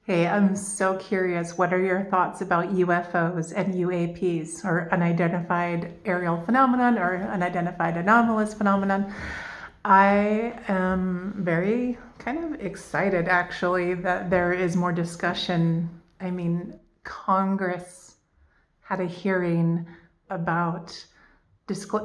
Hey, I'm so curious. What are your thoughts about UFOs and UAPs, or unidentified aerial phenomenon, or unidentified anomalous phenomenon? I am very kind of excited actually that there is more discussion. I mean, Congress had a hearing about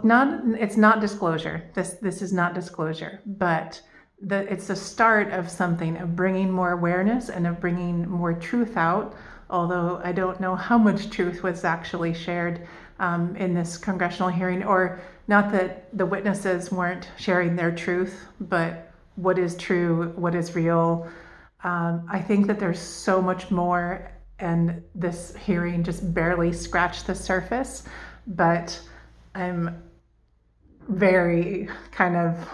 not it's not disclosure. This is not disclosure, but it's the start of something, of bringing more awareness and of bringing more truth out. Although I don't know how much truth was actually shared in this congressional hearing, or not that the witnesses weren't sharing their truth, but what is true, what is real. I think that there's so much more, and this hearing just barely scratched the surface. But I'm very kind of,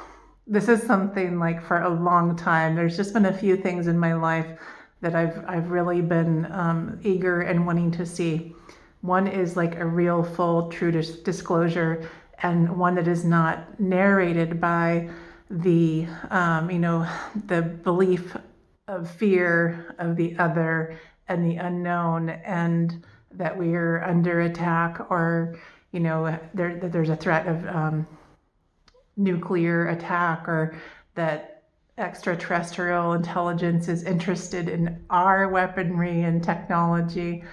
this is something like for a long time. There's just been a few things in my life that I've really been eager and wanting to see. One is like a real, full, true disclosure, and one that is not narrated by the the belief of fear of the other and the unknown, and that we are under attack, or there's a threat of nuclear attack, or that extraterrestrial intelligence is interested in our weaponry and technology.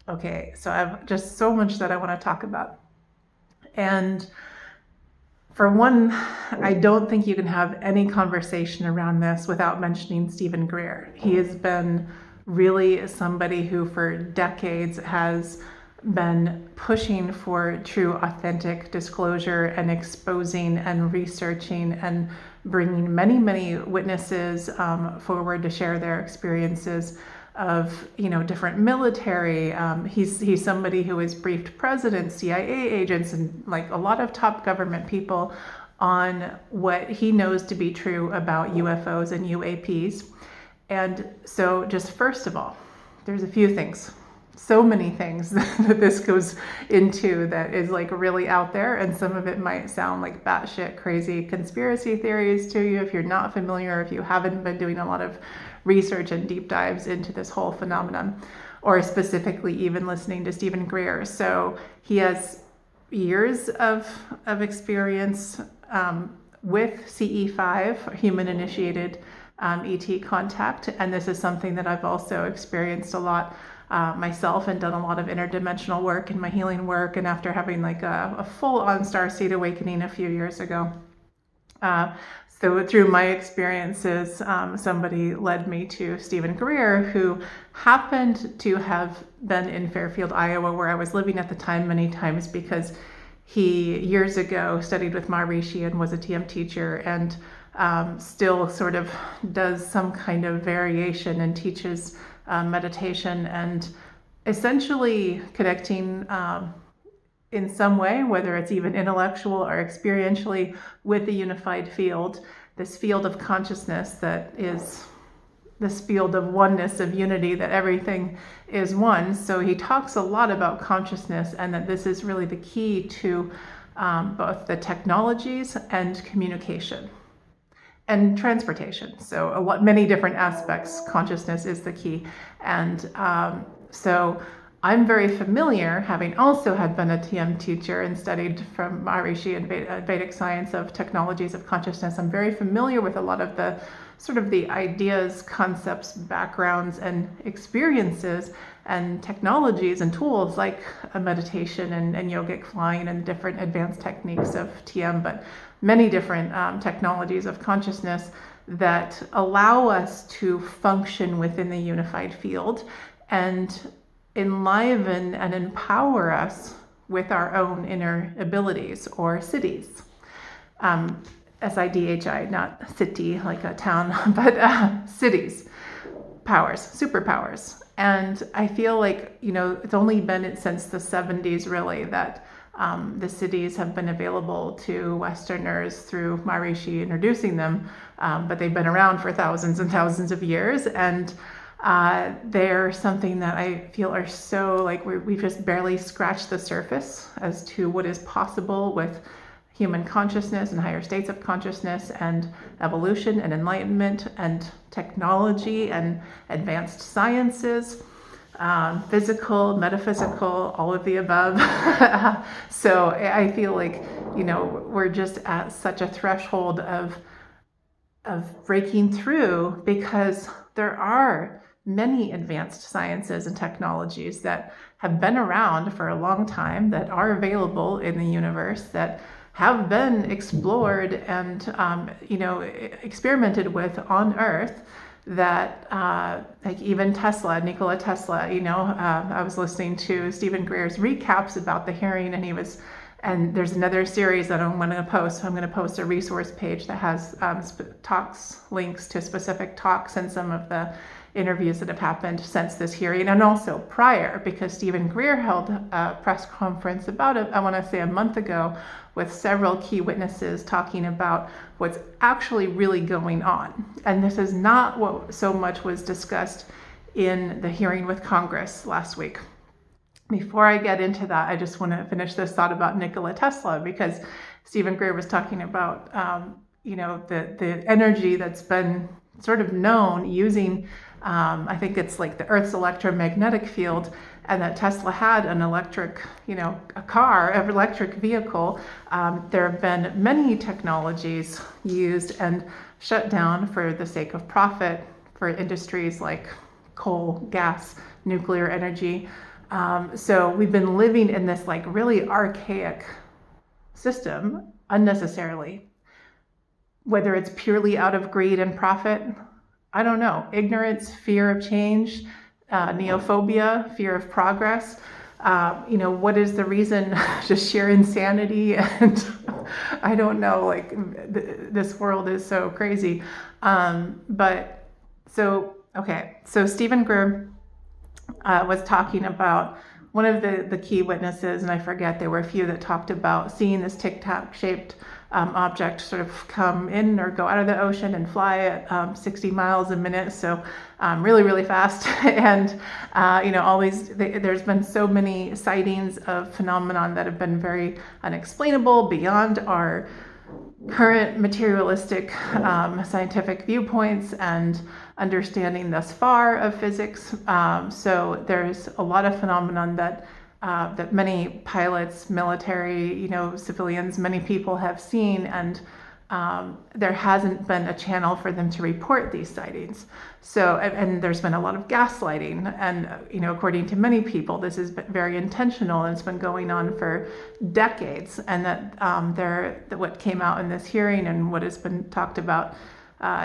Okay, so I've just so much that I want to talk about. And for one, I don't think you can have any conversation around this without mentioning Stephen Greer. He has been really somebody who for decades has been pushing for true, authentic disclosure and exposing and researching and bringing many, many witnesses forward to share their experiences of different military. He's somebody who has briefed presidents, CIA agents, and like a lot of top government people on what he knows to be true about UFOs and UAPs. And so, just first of all, there's a few things. So many things that this goes into that is like really out there, and some of it might sound like batshit crazy conspiracy theories to you if you're not familiar, if you haven't been doing a lot of research and deep dives into this whole phenomenon, or specifically even listening to Stephen Greer. So he has years of experience with CE5, human-initiated ET contact, and this is something that I've also experienced a lot myself, and done a lot of interdimensional work in my healing work, and after having like a full-on starseed awakening a few years ago. So through my experiences, somebody led me to Stephen Greer, who happened to have been in Fairfield, Iowa, where I was living at the time, many times, because he years ago studied with Maharishi and was a TM teacher, and still sort of does some kind of variation and teaches meditation, and essentially connecting in some way, whether it's even intellectual or experientially, with the unified field, this field of consciousness that is this field of oneness, of unity, that everything is one. So he talks a lot about consciousness, and that this is really the key to both the technologies and communication and transportation. So many different aspects, consciousness is the key. And so I'm very familiar, having also had been a TM teacher and studied from Maharishi and Vedic science of technologies of consciousness. I'm very familiar with a lot of the sort of the ideas, concepts, backgrounds, and experiences and technologies and tools like meditation and yogic flying and different advanced techniques of TM, but many different technologies of consciousness that allow us to function within the unified field and enliven and empower us with our own inner abilities, or cities. SIDHI, not city like a town, but cities, powers, superpowers. And I feel like, it's only been since the 70s really that the cities have been available to Westerners through Maharishi introducing them, but they've been around for thousands and thousands of years, and they're something that I feel are so, like, we've just barely scratched the surface as to what is possible with human consciousness and higher states of consciousness and evolution and enlightenment and technology and advanced sciences, physical, metaphysical, all of the above. So I feel like, we're just at such a threshold of breaking through, because there are many advanced sciences and technologies that have been around for a long time, that are available in the universe, that have been explored and experimented with on Earth, that like even Nikola Tesla, I was listening to Stephen Greer's recaps about the hearing, and there's another series that I'm going to post. So I'm going to post a resource page that has links to specific talks and some of the interviews that have happened since this hearing, and also prior, because Stephen Greer held a press conference about it, I want to say a month ago, with several key witnesses talking about what's actually really going on. And this is not what so much was discussed in the hearing with Congress last week. Before I get into that, I just want to finish this thought about Nikola Tesla, because Stephen Greer was talking about, the energy that's been sort of known using, I think it's like the Earth's electromagnetic field, and that Tesla had an electric, an electric vehicle. There have been many technologies used and shut down for the sake of profit for industries like coal, gas, nuclear energy. So we've been living in this really archaic system unnecessarily, whether it's purely out of greed and profit. I don't know. Ignorance, fear of change, neophobia, fear of progress. What is the reason? Just sheer insanity. And I don't know, this world is so crazy. So Stephen Greer was talking about one of the key witnesses, and I forget, there were a few that talked about seeing this tic-tac shaped object sort of come in or go out of the ocean and fly at 60 miles a minute, so really, really fast. And there's been so many sightings of phenomenon that have been very unexplainable, beyond our current materialistic scientific viewpoints and understanding thus far of physics. So there's a lot of phenomenon that many pilots, military, civilians, many people have seen, and there hasn't been a channel for them to report these sightings. So, and there's been a lot of gaslighting, and according to many people, this is very intentional, and it's been going on for decades. And that what came out in this hearing and what has been talked about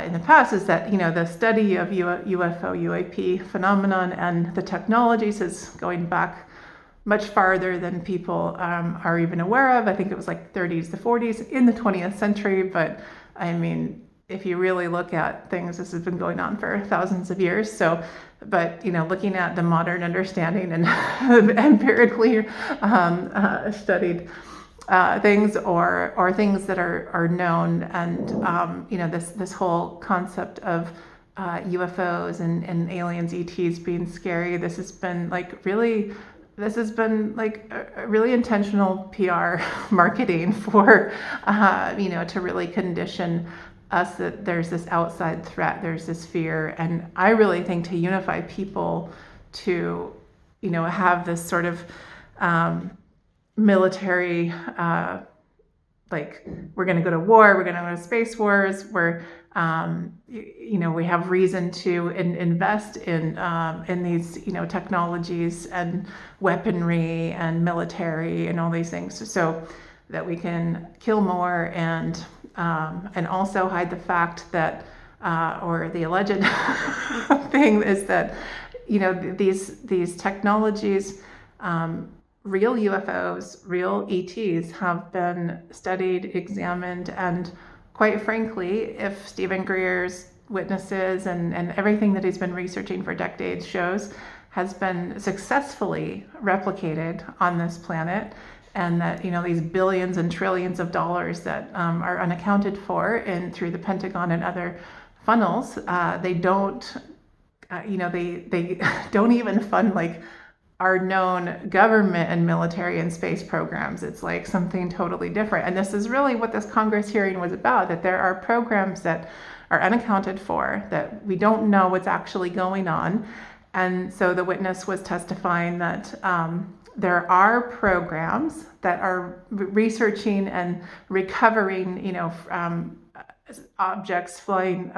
in the past is that the study of UFO UAP phenomenon and the technologies is going back much farther than people are even aware of. I think it was 30s to 40s in the 20th century. But I mean, if you really look at things, this has been going on for thousands of years. So, but looking at the modern understanding and empirically studied things or things that are known, and this whole concept of UFOs and aliens, ETs being scary. This has been a really intentional PR marketing for, to really condition us that there's this outside threat, there's this fear. And I really think to unify people to, have this sort of military, we're going to go to war, we're going to go to space wars, we have reason to invest in these, technologies and weaponry and military and all these things, so that we can kill more and also hide the fact that, or the alleged thing is that, these technologies, real UFOs, real ETs have been studied, examined, and quite frankly, if Stephen Greer's witnesses and everything that he's been researching for decades shows has been successfully replicated on this planet, and that these billions and trillions of dollars that are unaccounted for through the Pentagon and other funnels, they don't they don't even fund our known government and military and space programs. It's like something totally different. And this is really what this Congress hearing was about, that there are programs that are unaccounted for, that we don't know what's actually going on. And so the witness was testifying that there are programs that are researching and recovering, objects flying,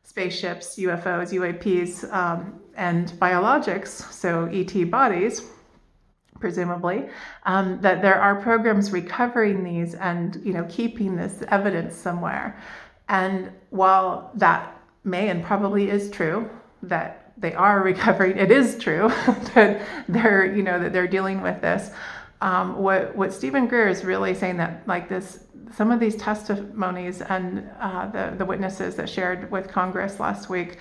spaceships, UFOs, UAPs, and biologics, so ET bodies, presumably, that there are programs recovering these and, keeping this evidence somewhere. And while that may and probably is true, that they are recovering, it is true that they're dealing with this. What Stephen Greer is really saying, that like this, some of these testimonies and the witnesses that shared with Congress last week,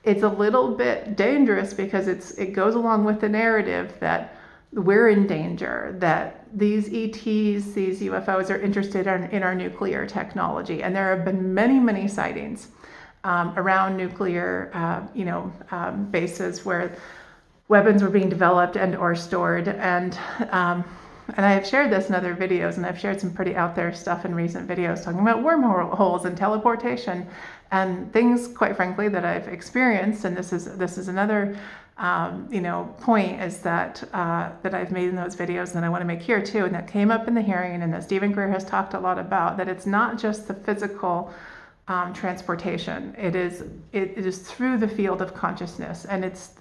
it's a little bit dangerous because it goes along with the narrative that we're in danger, that these ETs, these UFOs are interested in our nuclear technology. And there have been many, many sightings around nuclear, bases where weapons were being developed and or stored. And I have shared this in other videos, and I've shared some pretty out there stuff in recent videos talking about wormholes and teleportation and things, quite frankly, that I've experienced. And this is another point is that I've made in those videos, and I want to make here too, and that came up in the hearing, and that Stephen Greer has talked a lot about, that it's not just the physical transportation. It is through the field of consciousness, and it's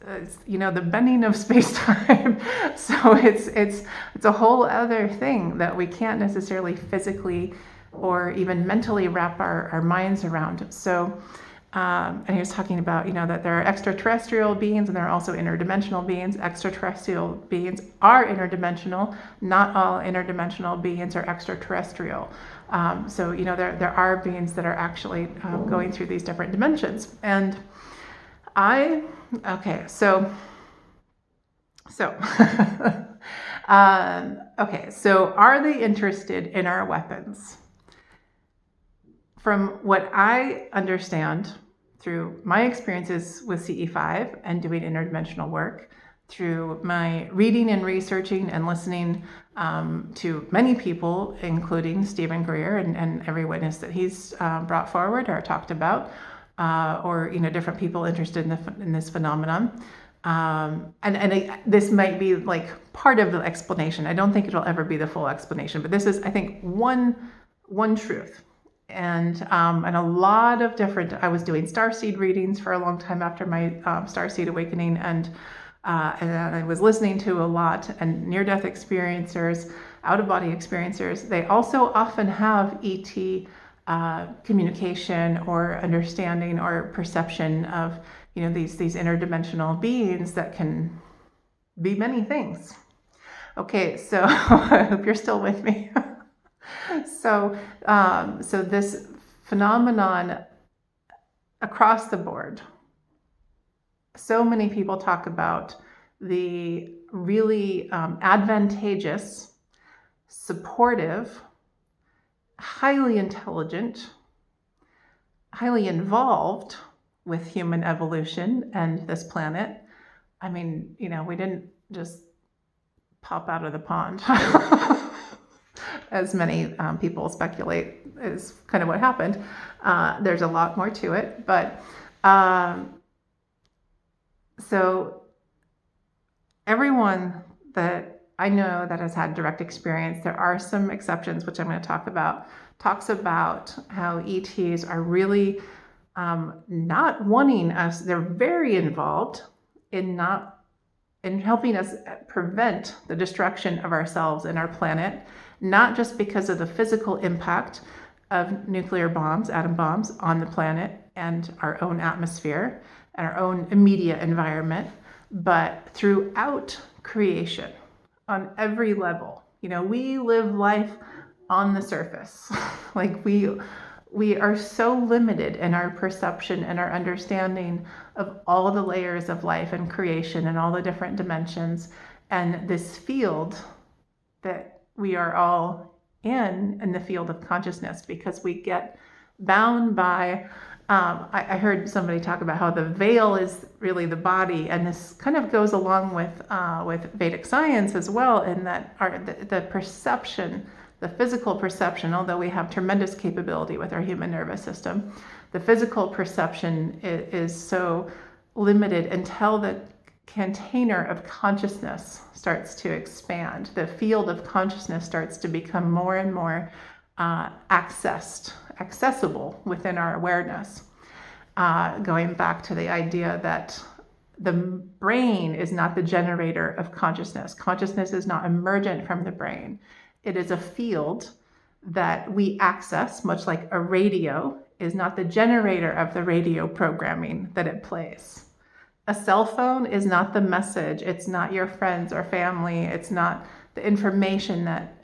the bending of space-time. So it's a whole other thing that we can't necessarily physically or even mentally wrap our minds around. So and he was talking about that there are extraterrestrial beings and there are also interdimensional beings. Extraterrestrial beings are interdimensional. Not all interdimensional beings are extraterrestrial. So there are beings that are actually going through these different dimensions. And so are they interested in our weapons? From what I understand through my experiences with CE5 and doing interdimensional work, through my reading and researching and listening to many people, including Stephen Greer and every witness that he's brought forward or talked about, or different people interested in this phenomenon. This might be like part of the explanation. I don't think it'll ever be the full explanation, but this is, I think, one truth. And a lot of different, I was doing starseed readings for a long time after my starseed awakening, and I was listening to a lot, and near-death experiencers, out-of-body experiencers, they also often have ET communication or understanding or perception of these interdimensional beings that can be many things. Okay, so I hope you're still with me. So this phenomenon across the board, so many people talk about the really advantageous, supportive, highly intelligent, highly involved with human evolution and this planet. I mean, we didn't just pop out of the pond. As many people speculate is kind of what happened. There's a lot more to it, but so everyone that I know that has had direct experience, there are some exceptions, which I'm going to talk about, talks about how ETs are really not wanting us. They're very involved in helping us prevent the destruction of ourselves and our planet, not just because of the physical impact of nuclear bombs, atom bombs on the planet and our own atmosphere and our own immediate environment, but throughout creation on every level. We live life on the surface. Like we are so limited in our perception and our understanding of all the layers of life and creation and all the different dimensions, and this field that we are all in the field of consciousness, because we get bound by I heard somebody talk about how the veil is really the body, and this kind of goes along with Vedic science as well, in that the perception, the physical perception, although we have tremendous capability with our human nervous system, the physical perception is so limited until the container of consciousness starts to expand. The field of consciousness starts to become more and more accessible within our awareness. Going back to the idea that the brain is not the generator of consciousness. Consciousness is not emergent from the brain. It is a field that we access, much like a radio is not the generator of the radio programming that it plays. A cell phone is not the message. It's not your friends or family. It's not the information that,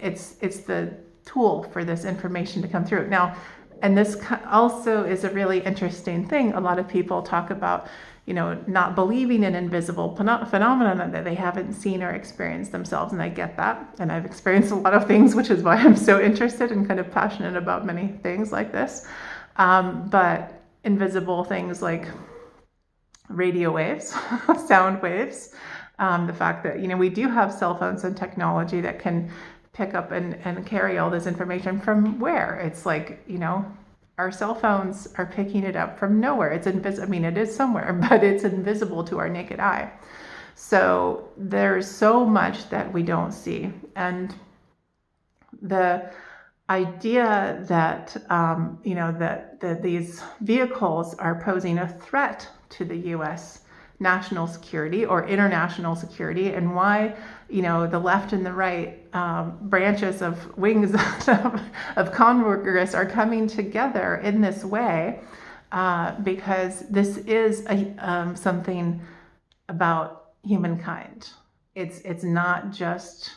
it's the tool for this information to come through. Now, and this also is a really interesting thing. A lot of people talk about, not believing in invisible phenomena that they haven't seen or experienced themselves. And I get that. And I've experienced a lot of things, which is why I'm so interested and kind of passionate about many things like this. But invisible things like radio waves, sound waves, the fact that, we do have cell phones and technology that can pick up and carry all this information from where? It's like, our cell phones are picking it up from nowhere. It's invisible. I mean, it is somewhere, but it's invisible to our naked eye. So there's so much that we don't see. And the idea that, that these vehicles are posing a threat to the U.S. national security or international security, and why, the left and the right branches of wings of Congress are coming together in this way, because this is something about humankind. It's not just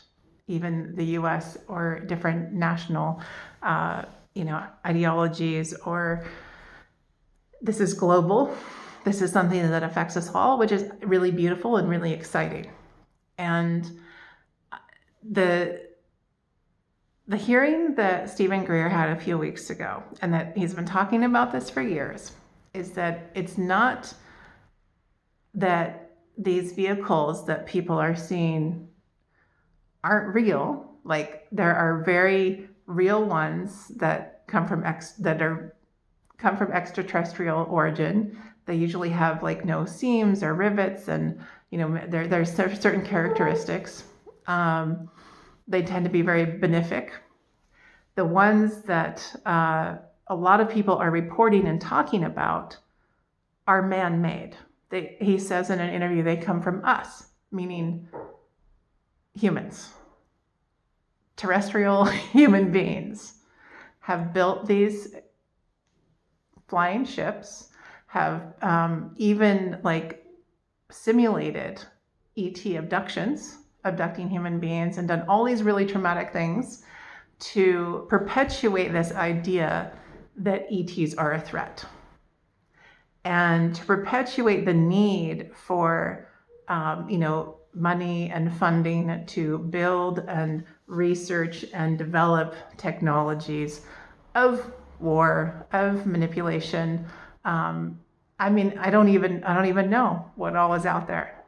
even the U.S. or different national, ideologies, or this is global. This is something that affects us all, which is really beautiful and really exciting. And the hearing that Stephen Greer had a few weeks ago, and that he's been talking about this for years, is that it's not that these vehicles that people are seeing aren't real. Like, there are very real ones that come from extraterrestrial origin. They usually have like no seams or rivets, and there's certain characteristics. They tend to be very benefic. The ones that a lot of people are reporting and talking about are man-made. He says in an interview, they come from us, meaning humans. Terrestrial human beings have built these flying ships, have even like simulated ET abductions, abducting human beings, and done all these really traumatic things to perpetuate this idea that ETs are a threat, and to perpetuate the need for money and funding to build and research and develop technologies of war, of manipulation. I don't even know what all is out there,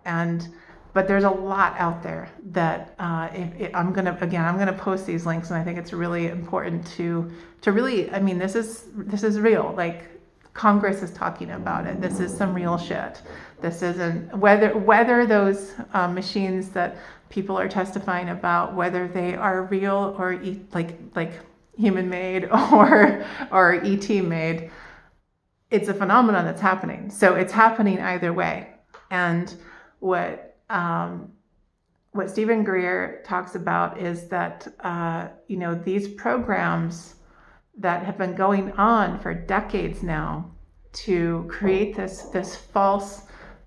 but there's a lot out there that I'm gonna post these links, and I think it's really important to really, this is real. Like, Congress is talking about it. This is some real shit. This isn't whether those machines that people are testifying about, whether they are real or like human made or ET made. It's a phenomenon that's happening. So it's happening either way. And what Stephen Greer talks about is that these programs that have been going on for decades now to create this false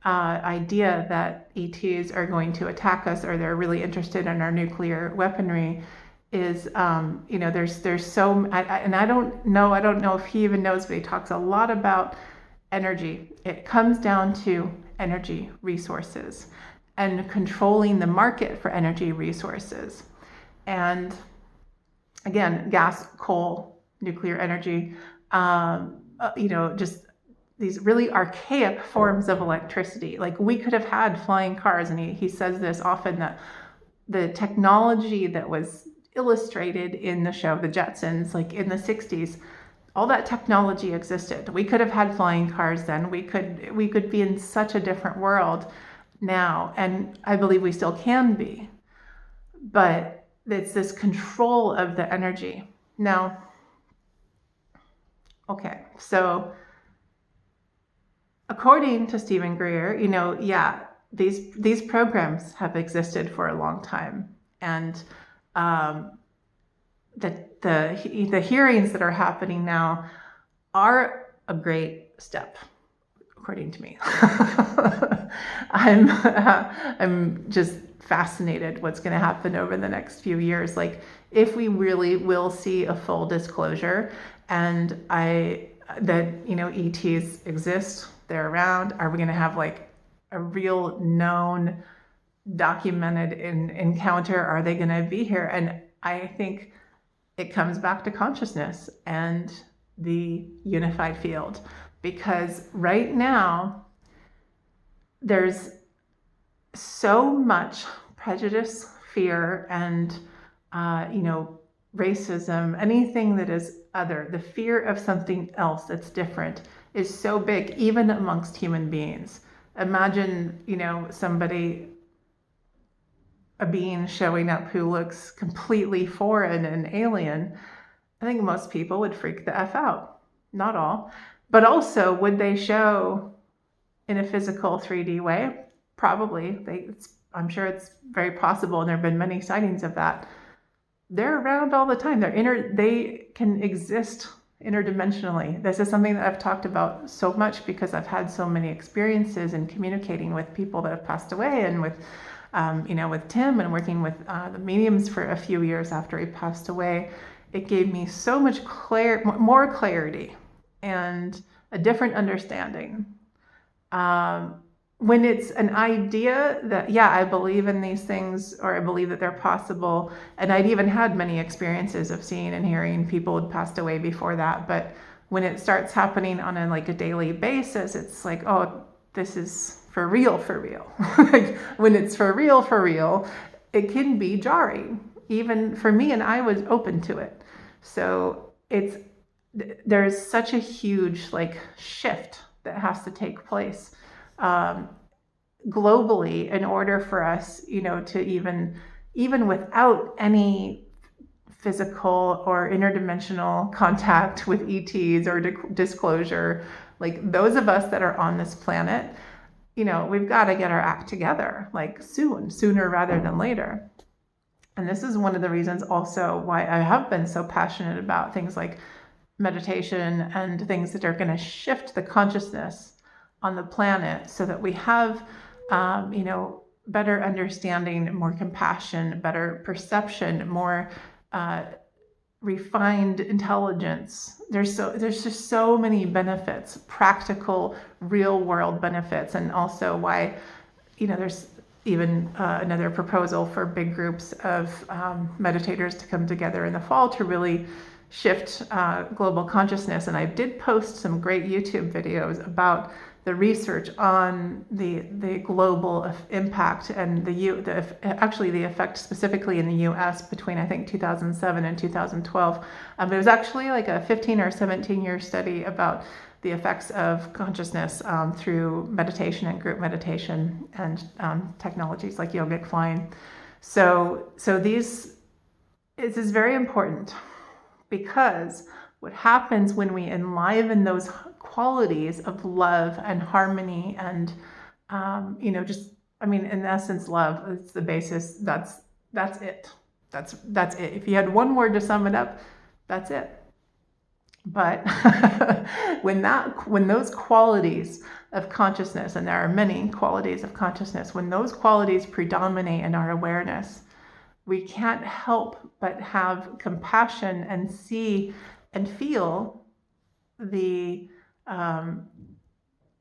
idea that ETs are going to attack us, or they're really interested in our nuclear weaponry, is there's so, and I don't know if he even knows, but he talks a lot about energy. It comes down to energy resources and controlling the market for energy resources. And again, gas, coal, nuclear energy, just these really archaic forms of electricity. Like we could have had flying cars, and he says this often, that the technology that was illustrated in the show The Jetsons, like in the 60s, all that technology existed. We could have had flying cars then. We could be in such a different world now, and I believe we still can be. But it's this control of the energy. Now, okay, so according to Stephen Greer, these programs have existed for a long time, and the hearings that are happening now are a great step, according to me. I'm just fascinated what's going to happen over the next few years. Like, if we really will see a full disclosure, and ETs exist, they're around. Are we going to have like a real known, documented encounter? Are they going to be here? And I think it comes back to consciousness and the unified field, because right now there's so much prejudice, fear, and racism, anything that is other. The fear of something else that's different is so big, even amongst human beings. Imagine, a being showing up who looks completely foreign and alien. I think most people would freak the F out. Not all. But also, would they show in a physical 3D way? Probably. I'm sure it's very possible, and there have been many sightings of that. They're around all the time. They can exist interdimensionally. This is something that I've talked about so much because I've had so many experiences in communicating with people that have passed away, and with Tim, and working with the mediums for a few years after he passed away. It gave me so much more clarity and a different understanding. When it's an idea that, I believe in these things, or I believe that they're possible, and I'd even had many experiences of seeing and hearing people who had passed away before that, but when it starts happening on a daily basis, it's like, oh, this is for real. Like, when it's for real, it can be jarring, even for me, and I was open to it. So there's such a huge shift that has to take place globally in order for us, to even without any physical or interdimensional contact with ETs or disclosure, like those of us that are on this planet, we've got to get our act together, sooner rather than later. And this is one of the reasons also why I have been so passionate about things like meditation and things that are going to shift the consciousness on the planet, so that we have, better understanding, more compassion, better perception, more refined intelligence. There's just so many benefits, practical, real world benefits, and also why, there's even another proposal for big groups of meditators to come together in the fall to really shift global consciousness. And I did post some great YouTube videos about the research on the global impact and the effect specifically in the US between, I think, 2007 and 2012. It was actually like a 15 or 17-year study about the effects of consciousness through meditation and group meditation and technologies like yogic flying. So this is very important, because what happens when we enliven those qualities of love and harmony and, in essence, love is the basis. That's it. That's it. If you had one word to sum it up, that's it. But when those qualities of consciousness, and there are many qualities of consciousness, when those qualities predominate in our awareness, we can't help but have compassion and see and feel the, I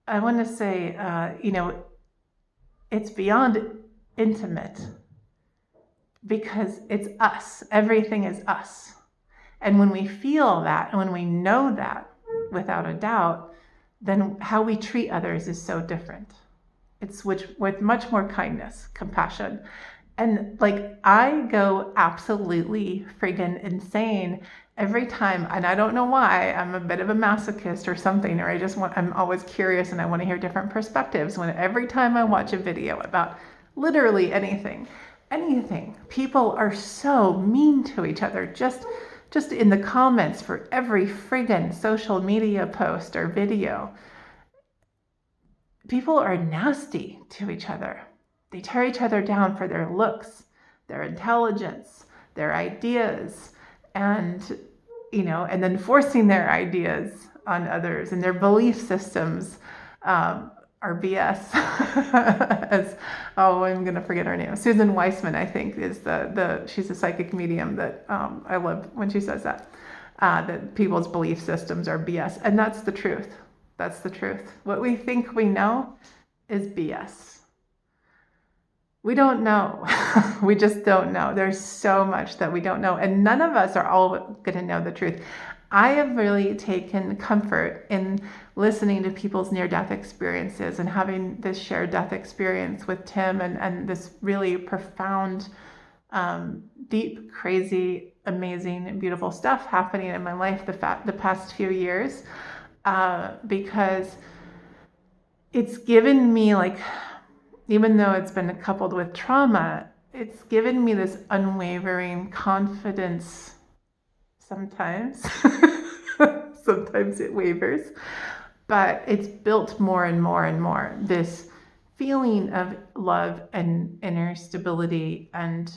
want to say, it's beyond intimate, because it's us. Everything is us. And when we feel that, and when we know that, without a doubt, then how we treat others is so different. It's with much more kindness, compassion. And like, I go absolutely friggin' insane every time, and I don't know why. I'm a bit of a masochist or something, or I'm always curious and I want to hear different perspectives. When every time I watch a video about literally anything, people are so mean to each other, just in the comments for every friggin' social media post or video. People are nasty to each other. They tear each other down for their looks, their intelligence, their ideas, and then forcing their ideas on others, and their belief systems are BS. I'm gonna forget her name. Susan Weissman, I think, is she's a psychic medium that I love when she says that people's belief systems are BS, and that's the truth. That's the truth. What we think we know is BS. We don't know. We just don't know. There's so much that we don't know, and none of us are all going to know the truth. I have really taken comfort in listening to people's near-death experiences and having this shared death experience with Tim, and this really profound, deep, crazy, amazing, and beautiful stuff happening in my life the past few years, because it's given me, like, even though it's been coupled with trauma, it's given me this unwavering confidence. Sometimes, sometimes it wavers, but it's built more and more and more. This feeling of love and inner stability and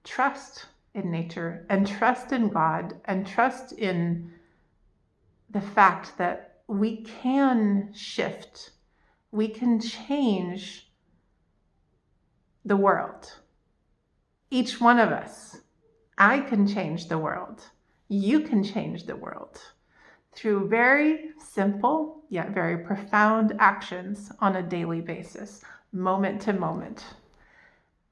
trust in nature, and trust in God, and trust in the fact that we can shift. We can change the world. Each one of us. I can change the world. You can change the world through very simple yet very profound actions on a daily basis, moment to moment.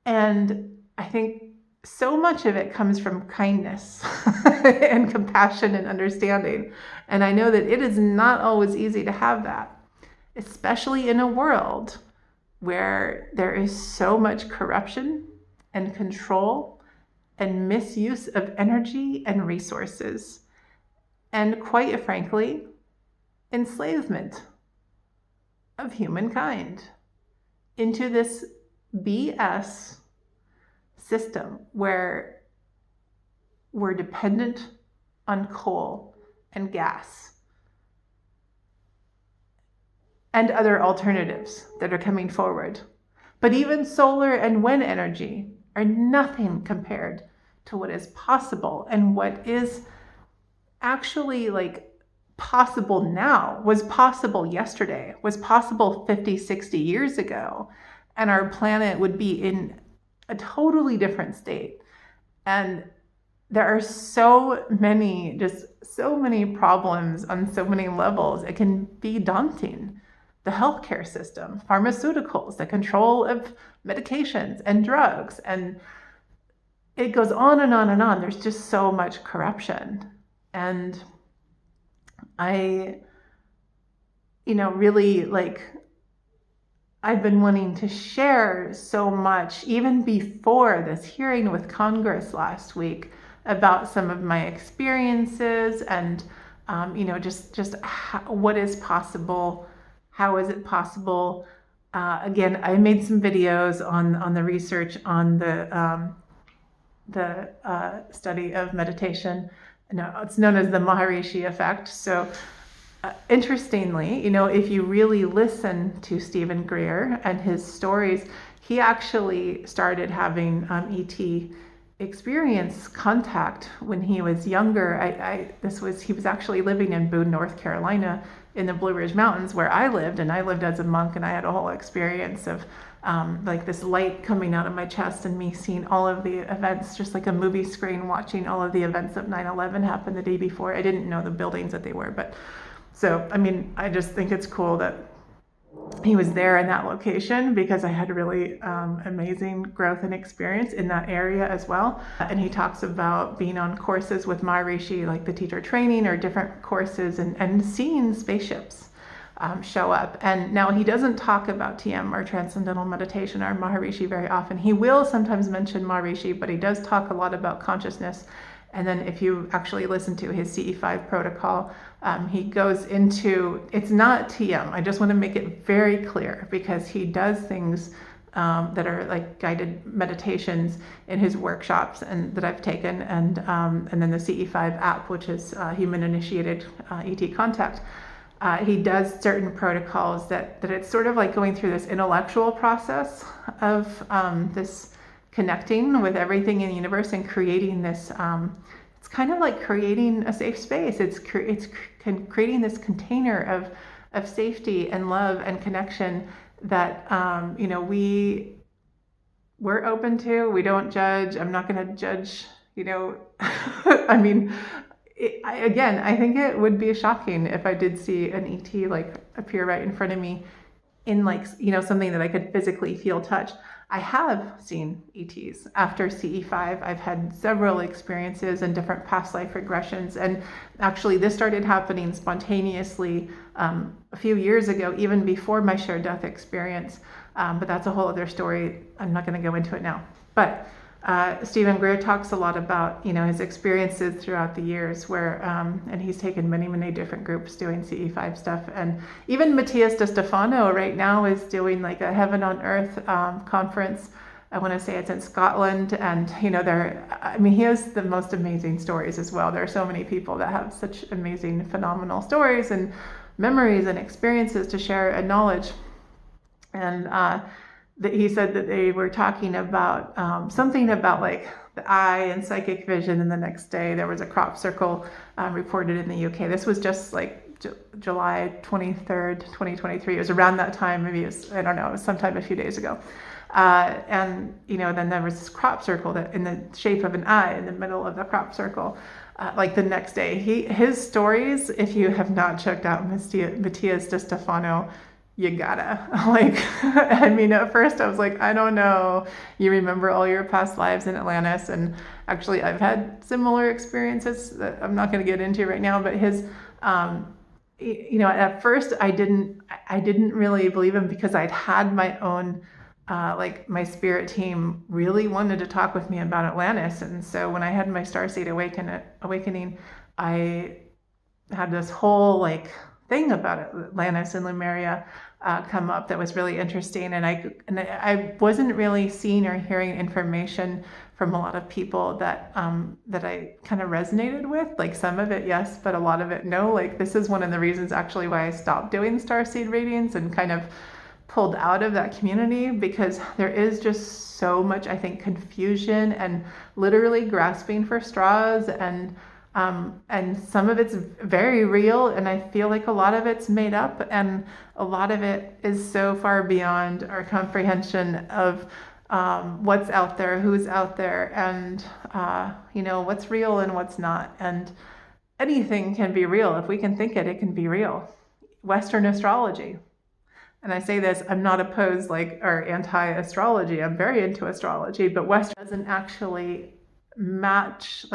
And I think so much of it comes from kindness and compassion and understanding. And I know that it is not always easy to have that, especially in a world where there is so much corruption and control and misuse of energy and resources, and quite frankly, enslavement of humankind into this BS system where we're dependent on coal and gas and other alternatives that are coming forward. But even solar and wind energy are nothing compared to what is possible, and what is actually like possible now, was possible yesterday, was possible 50, 60 years ago, and our planet would be in a totally different state. And there are so many problems on so many levels. It can be daunting. The healthcare system, pharmaceuticals, the control of medications and drugs, and it goes on and on and on. There's just so much corruption. And I, really, like, I've been wanting to share so much, even before this hearing with Congress last week, about some of my experiences and, just what is possible. How is it possible? Again, I made some videos on the research on the study of meditation. No, it's known as the Maharishi effect. So interestingly, if you really listen to Stephen Greer and his stories, he actually started having ET experience contact when he was younger. He was actually living in Boone, North Carolina, in the Blue Ridge Mountains, where I lived, and I lived as a monk, and I had a whole experience of like this light coming out of my chest and me seeing all of the events, just like a movie screen, watching all of the events of 9/11 happen the day before. I didn't know the buildings that they were, but so, I mean, I just think it's cool that he was there in that location because I had really amazing growth and experience in that area as well. And he talks about being on courses with Maharishi, like the teacher training or different courses, and seeing spaceships show up. And now he doesn't talk about TM or transcendental meditation or Maharishi very often. He will sometimes mention Maharishi, but he does talk a lot about consciousness. And then if you actually listen to his CE5 protocol, he goes into, it's not TM. I just want to make it very clear, because he does things that are like guided meditations in his workshops and that I've taken, and then the CE5 app, which is human initiated ET contact. He does certain protocols that it's sort of like going through this intellectual process of this connecting with everything in the universe and creating this, it's kind of like creating a safe space. It's creating this container of safety and love and connection that, we're open to. We don't judge. I'm not going to judge, I mean, I think it would be shocking if I did see an ET like appear right in front of me in something that I could physically feel, touch. I have seen ETs after CE5. I've had several experiences and different past life regressions. And actually this started happening spontaneously a few years ago, even before my shared death experience. But that's a whole other story. I'm not going to go into it now. But Stephen Greer talks a lot about, his experiences throughout the years where, and he's taken many different groups doing CE5 stuff. And even Matthias De Stefano right now is doing like a Heaven on Earth conference. I want to say it's in Scotland. And, he has the most amazing stories as well. There are so many people that have such amazing, phenomenal stories and memories and experiences to share and knowledge. And, he said that they were talking about something about like the eye and psychic vision, and the next day there was a crop circle reported in the UK. This was just like July 23rd, 2023. It was around that time, maybe it was, I don't know, it was sometime a few days ago. And then there was this crop circle that in the shape of an eye in the middle of the crop circle. Like the next day, his stories, if you have not checked out Matthias De Stefano, you gotta, at first I was like, I don't know, you remember all your past lives in Atlantis, and actually I've had similar experiences that I'm not going to get into right now, but his, at first I didn't really believe him, because I'd had my own, my spirit team really wanted to talk with me about Atlantis, and so when I had my Starseed awakening, I had this whole thing about Atlantis and Lemuria come up that was really interesting, and I wasn't really seeing or hearing information from a lot of people that I kind of resonated with. Like some of it, yes, but a lot of it, no. Like this is one of the reasons actually why I stopped doing starseed readings and kind of pulled out of that community, because there is just so much, I think, confusion and literally grasping for straws, and some of it's very real, and I feel like a lot of it's made up, and a lot of it is so far beyond our comprehension of what's out there, who's out there, and what's real and what's not. And anything can be real. If we can think it, it can be real. Western astrology. And I say this, I'm not opposed or anti-astrology. I'm very into astrology, but Western doesn't actually match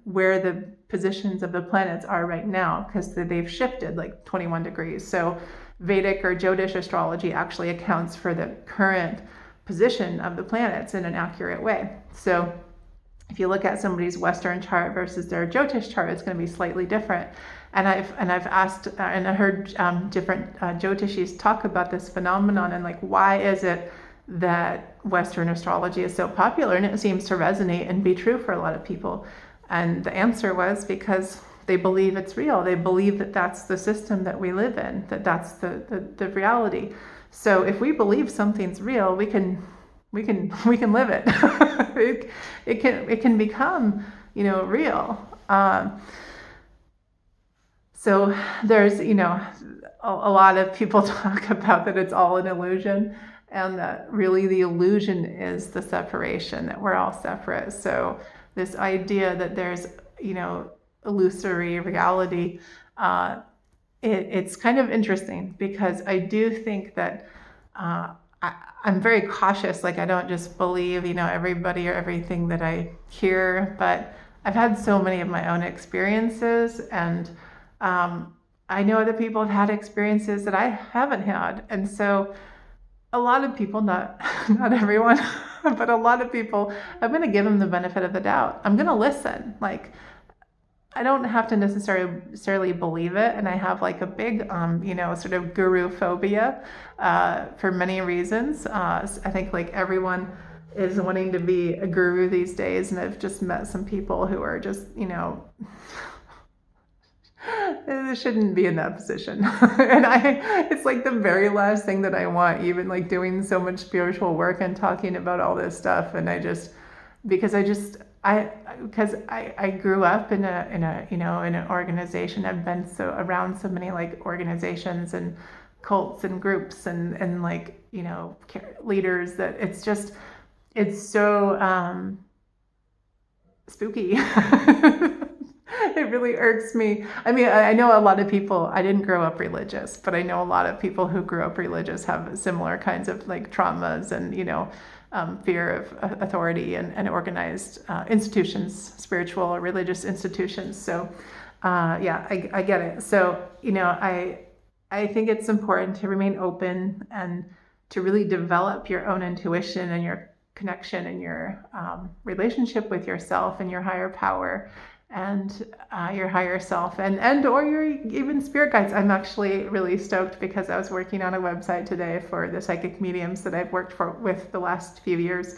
where the positions of the planets are right now, because they've shifted 21 degrees. So Vedic or Jyotish astrology actually accounts for the current position of the planets in an accurate way. So if you look at somebody's Western chart versus their Jyotish chart, it's going to be slightly different. And I've asked and I heard different Jyotishis talk about this phenomenon, and why is it that Western astrology is so popular, and it seems to resonate and be true for a lot of people. And the answer was because they believe it's real. They believe that that's the system that we live in, that that's the reality. So if we believe something's real, we can live it. it can become real. So there's a lot of people talk about that it's all an illusion, and that really the illusion is the separation, that we're all separate. So this idea that there's illusory reality it's kind of interesting because I do think that I'm very cautious. Like I don't just believe, everybody or everything that I hear, but I've had so many of my own experiences, and I know other people have had experiences that I haven't had. And so a lot of people, not not everyone, but a lot of people, I'm going to give them the benefit of the doubt. I'm going to listen. Like I don't have to necessarily believe it, and I have like a big, sort of guru phobia for many reasons. I think like everyone is wanting to be a guru these days, and I've just met some people who are just, they shouldn't be in that position. And it's like the very last thing that I want, even like doing so much spiritual work and talking about all this stuff. And because I grew up in an organization. I've been around so many like organizations and cults and groups and like, leaders that it's so spooky. It really irks me. I mean, I know a lot of people, I didn't grow up religious, but I know a lot of people who grew up religious have similar kinds of like traumas and, fear of authority and organized institutions, spiritual or religious institutions. So, yeah, I get it. So, I think it's important to remain open and to really develop your own intuition and your connection and your relationship with yourself and your higher power and your higher self and or your even spirit guides. I'm actually really stoked because I was working on a website today for the psychic mediums that I've worked with the last few years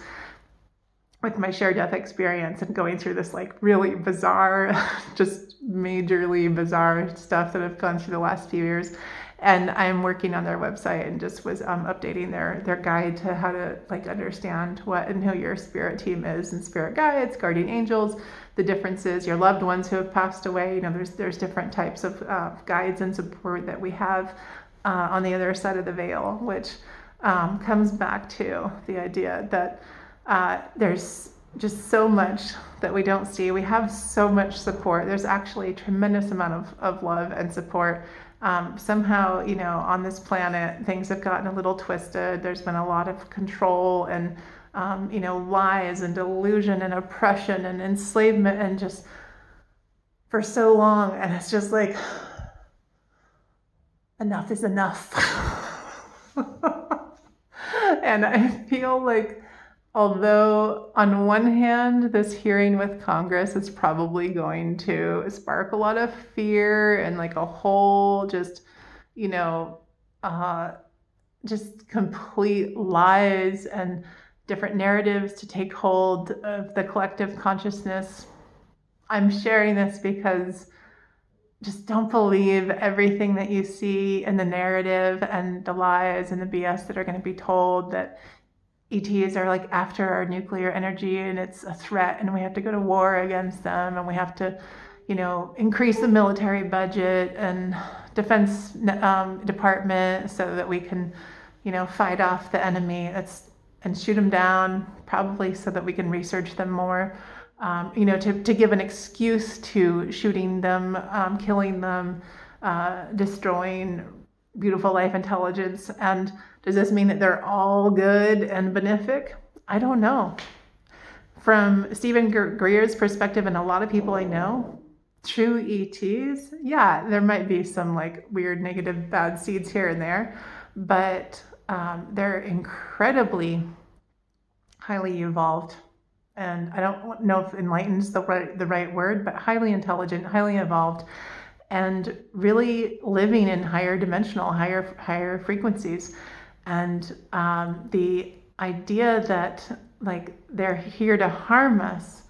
with my shared death experience and going through this like really bizarre, just majorly bizarre stuff that I've gone through the last few years. And I'm working on their website and just was updating their guide to how to like understand what and who your spirit team is and spirit guides, guardian angels, the differences, your loved ones who have passed away. There's different types of guides and support that we have on the other side of the veil, which comes back to the idea that there's just so much that we don't see. We have so much support. There's actually a tremendous amount of love and support. Somehow, on this planet, things have gotten a little twisted. There's been a lot of control and, lies and delusion and oppression and enslavement and just for so long. And it's just like, enough is enough. And I feel like, although on one hand, this hearing with Congress is probably going to spark a lot of fear and like a whole just complete lies and different narratives to take hold of the collective consciousness. I'm sharing this because just don't believe everything that you see in the narrative and the lies and the BS that are going to be told, that ETs are like after our nuclear energy and it's a threat and we have to go to war against them and we have to, increase the military budget and defense department so that we can, fight off the enemy and shoot them down, probably so that we can research them more, to give an excuse to shooting them, killing them, destroying beautiful life intelligence. And does this mean that they're all good and benefic? I don't know. From Stephen Greer's perspective, and a lot of people I know, true ETs, yeah, there might be some like weird negative bad seeds here and there, but they're incredibly highly evolved. And I don't know if enlightened is the right word, but highly intelligent, highly evolved, and really living in higher dimensional, higher frequencies. And the idea that like they're here to harm us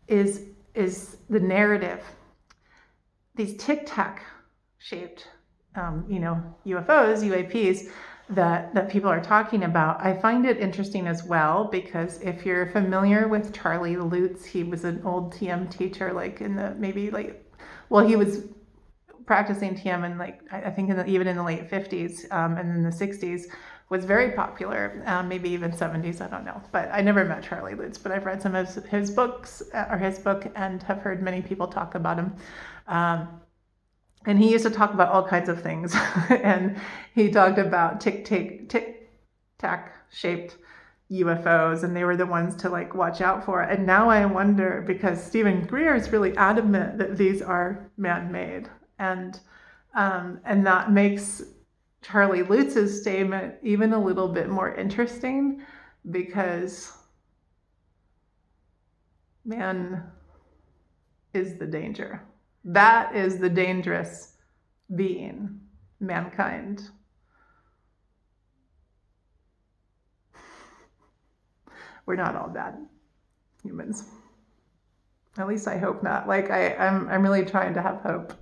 is the narrative. These tic-tac shaped, UFOs, UAPs that people are talking about, I find it interesting as well, because if you're familiar with Charlie Lutz, he was an old TM teacher, like in the he was practicing TM in like, I think even in the late 50s and in the 60s, was very popular, maybe even 70s, I don't know. But I never met Charlie Lutz, but I've read some of his books or his book and have heard many people talk about him. And he used to talk about all kinds of things. And he talked about tic-tac shaped UFOs, and they were the ones to like watch out for. And now I wonder, because Stephen Greer is really adamant that these are man-made, and that makes Charlie Lutz's statement even a little bit more interesting, because man is the danger. That is the dangerous being, mankind. We're not all bad humans. At least I hope not. Like I'm really trying to have hope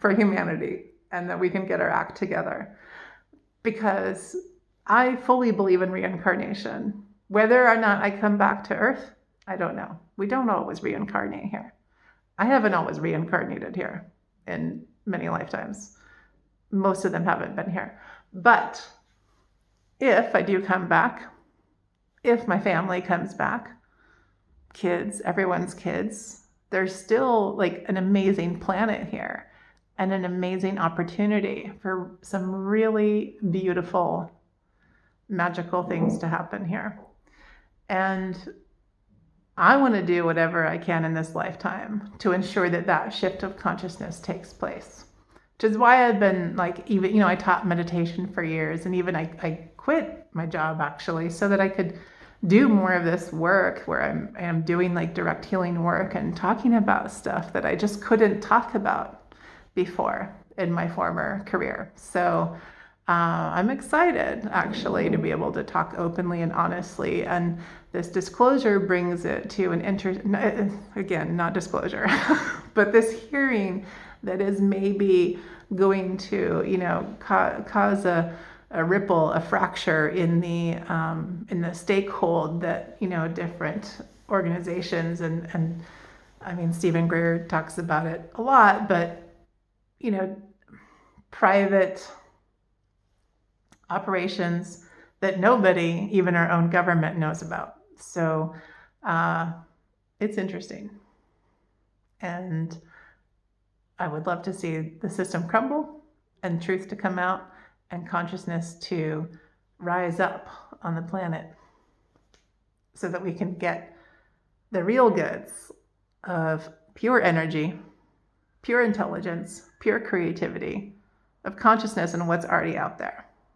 for humanity, and that we can get our act together, because I fully believe in reincarnation. Whether or not I come back to Earth, I don't know. We don't always reincarnate here. I haven't always reincarnated here in many lifetimes. Most of them haven't been here. But if I do come back, if my family comes back, kids, everyone's kids, there's still like an amazing planet here, and an amazing opportunity for some really beautiful, magical things to happen here. And I want to do whatever I can in this lifetime to ensure that that shift of consciousness takes place. Which is why I've been like, even, I taught meditation for years, and even I quit my job actually so that I could do more of this work where I'm doing like direct healing work and talking about stuff that I just couldn't talk about before in my former career. So I'm excited actually to be able to talk openly and honestly, and this disclosure brings it to again, not disclosure, but this hearing that is maybe going to, cause a ripple, a fracture in the stakehold that, different organizations and I mean, Stephen Greer talks about it a lot, but, private operations that nobody, even our own government, knows about. So it's interesting. And I would love to see the system crumble and truth to come out and consciousness to rise up on the planet, so that we can get the real goods of pure energy, pure intelligence, pure creativity, of consciousness and what's already out there.